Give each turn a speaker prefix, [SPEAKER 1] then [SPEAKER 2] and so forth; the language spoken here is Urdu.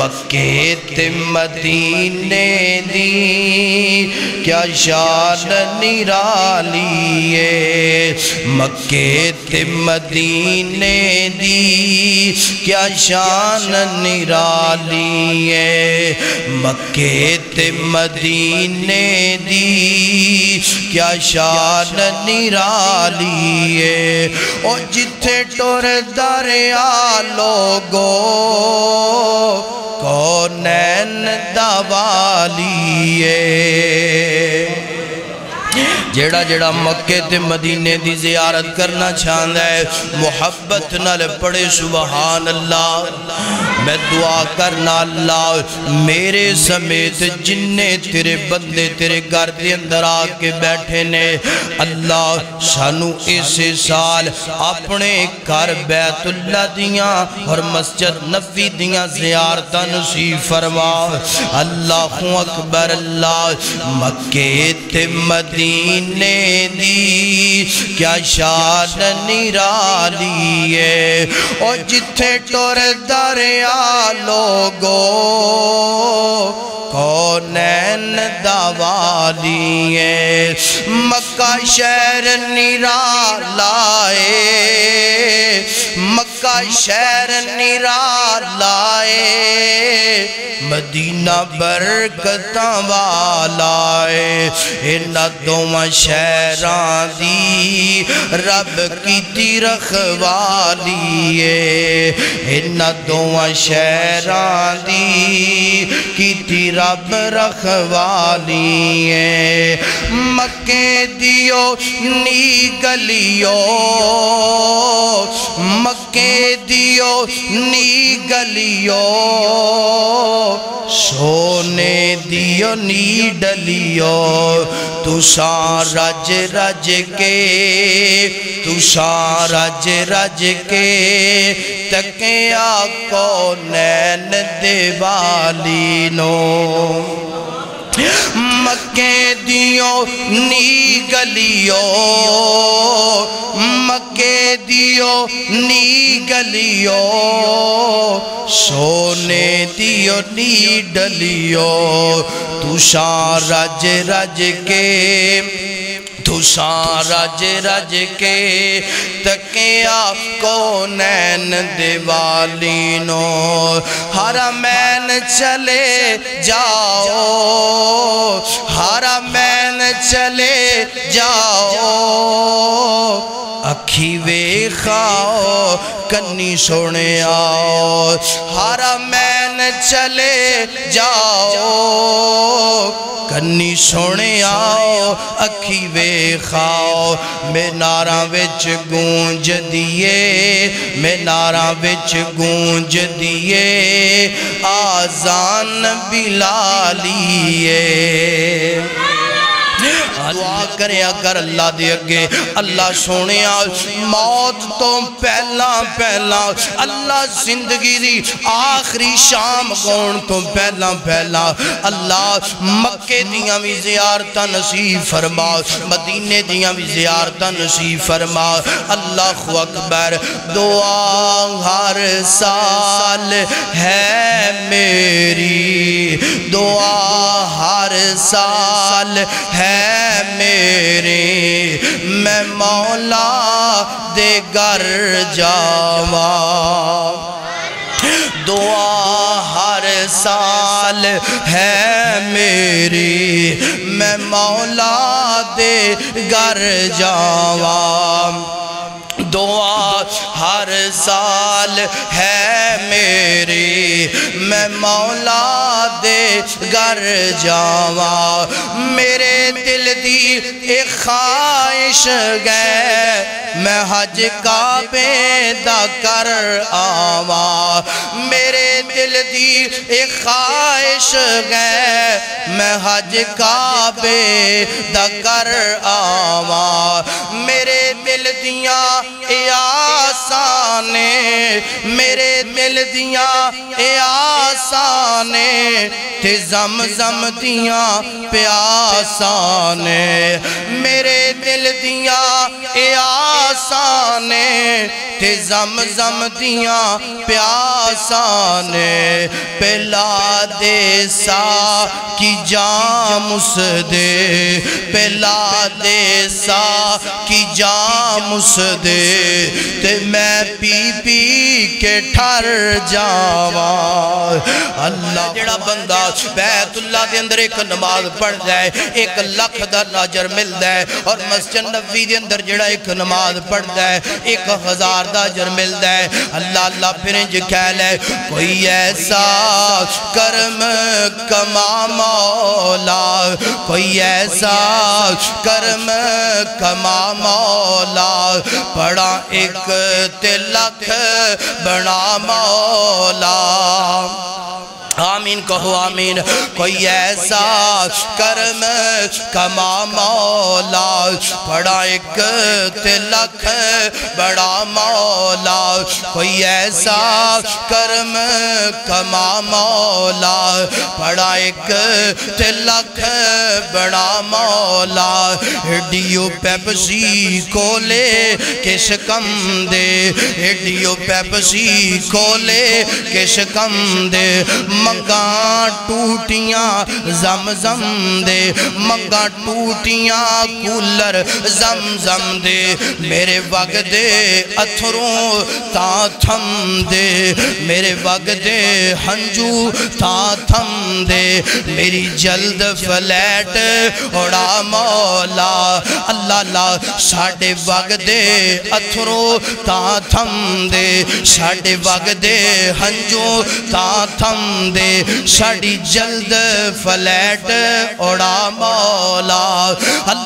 [SPEAKER 1] مکے تے مدینے دی کیا شان نرالی ہے، مکے تے مدینے دی کیا شان نرالی ہے، مکے تے مدینے دی کیا شان نرالی ہے۔ او جتھے ٹور دریا لوگو کونین دا والی ہے۔ جیڑا جیڑا مکے تے مدینے دی زیارت کرنا چاہتا ہے محبت نال پڑھے سبحان اللہ۔ میں دعا کرنا اللہ میرے سمیت جننے تیرے بندے تیرے گھر دے اندر آکے بیٹھے نے، اللہ سانو اس سال اپنے گھر بیت اللہ دیاں اور مسجد نبوی دیاں زیارتاں نصیب فرما۔ اللہ اکبر اللہ۔ مکے تے مدینے دی کیا شان نرالی ہے، اور جتھے ٹور دریا لوگو کونین دا والی ہے۔ مکہ شہر نرالا ہے، مکہ شہر نرالا ہے، مدینہ برکتاں والا ہے۔ انہاں دوواں شہراں دی رب کی رکھوالی ہے، انہاں دوواں شہراں دی کی رب رکھوالی ہے۔ مکے دیو نی گلیو، مکے دیو نی گلیو، سونے دیو نی ڈلیو، تساں رج رج کے، تساں رج رج کے تکیا کونین دے والی نو۔ مکے دیو نی گلیو، مکے دیو نی گلیو، سونے دیو نی ڈلیو، تساں رج رج کے، تساں رج رج کے تکیا کونین دے والی نو۔ حرمین چلے جاؤ، حرمین چلے جاؤ، اکھی ویکھاؤ کنی سونے آؤ۔ حرمین چلے جاؤ، کنی سونے آؤ، اکھی ویکھاؤ۔ میناراں وچ گونج دیے، میناراں وچ گونج دیے، آذان بلالی ہے۔ دعا کریا کر اللہ دے اگے، اللہ سونیا موت تو پہلا پہلا، اللہ زندگی دی آخری شام گون تو پہلا پہلا، اللہ مکے دیاں بھی زیارتاں نصیب فرما، مدینے دیاں بھی زیارتاں نصیب فرما۔ اللہ اکبر۔ دعا ہر سال ہے میری، دعا ہر سال ہے میرے، میں مولا دے گھر جاواں۔ دعا ہر سال ہے میری، میں مولا دے گھر جاواں۔ دعا ہر سال ہے میری، میں مولا دے گھر جاواں۔ میرے دل دی ایک خواہش گئے، میں حج کعبے دا کر آواں۔ میرے دل دی ایک خواہش گئے، میں حج کعبے دا کر آواں۔ میرے دل دیاں اے آسانے، میرے دل دیاں اے آسانے، تے زمزم دیاں پیاساں نے میرے دل دیاں اے آساں نے تے زمزم دیاں پیاساں نے پلا دے سا کی جام اس دے پلا دے سا کی جام اس دے تے میں پی پی کے ٹھر جاواں اللہ جڑا بندہ بیت اللہ دے اندر ایک نماز پڑھ جائے 1 لاکھ دا اجر ملدا ہے اور مسجد نبوی دے اندر جڑا ایک نماز پڑھ جائے 1000 دا اجر ملدا ہے اللہ اللہ پھر انج کہہ لے کوئی ایسا کرم کما مولا کوئی ایسا کرم کما مولا پڑا 1 لاکھ بنا مولا آمین کہو آمین کوئی ایسا کرم کما مولا پڑا 1 لاکھ بڑا مولا کوئی ایسا کرم کما مولا پڑا 1 لاکھ بڑا مولا ہڈیو پیپسی کھولے کے شکم دے ہڈیو پیپسی کھولے کے شکم دے منگاں ٹوٹیاں زمزم دے منگاں ٹوٹیاں کولر زمزم دے میرے وگدے اتھروں تا تھم دے میرے وگدے ہنجو تا تھم دے میری جلد فلیٹ اڑا مولا اللہ اللہ ساڑھے وگدے اتھروں تا تھم دے ساڑھے وگدے ہنجو تا تھم دے ساڑی جلد فلیٹ اڑا مولا اللہ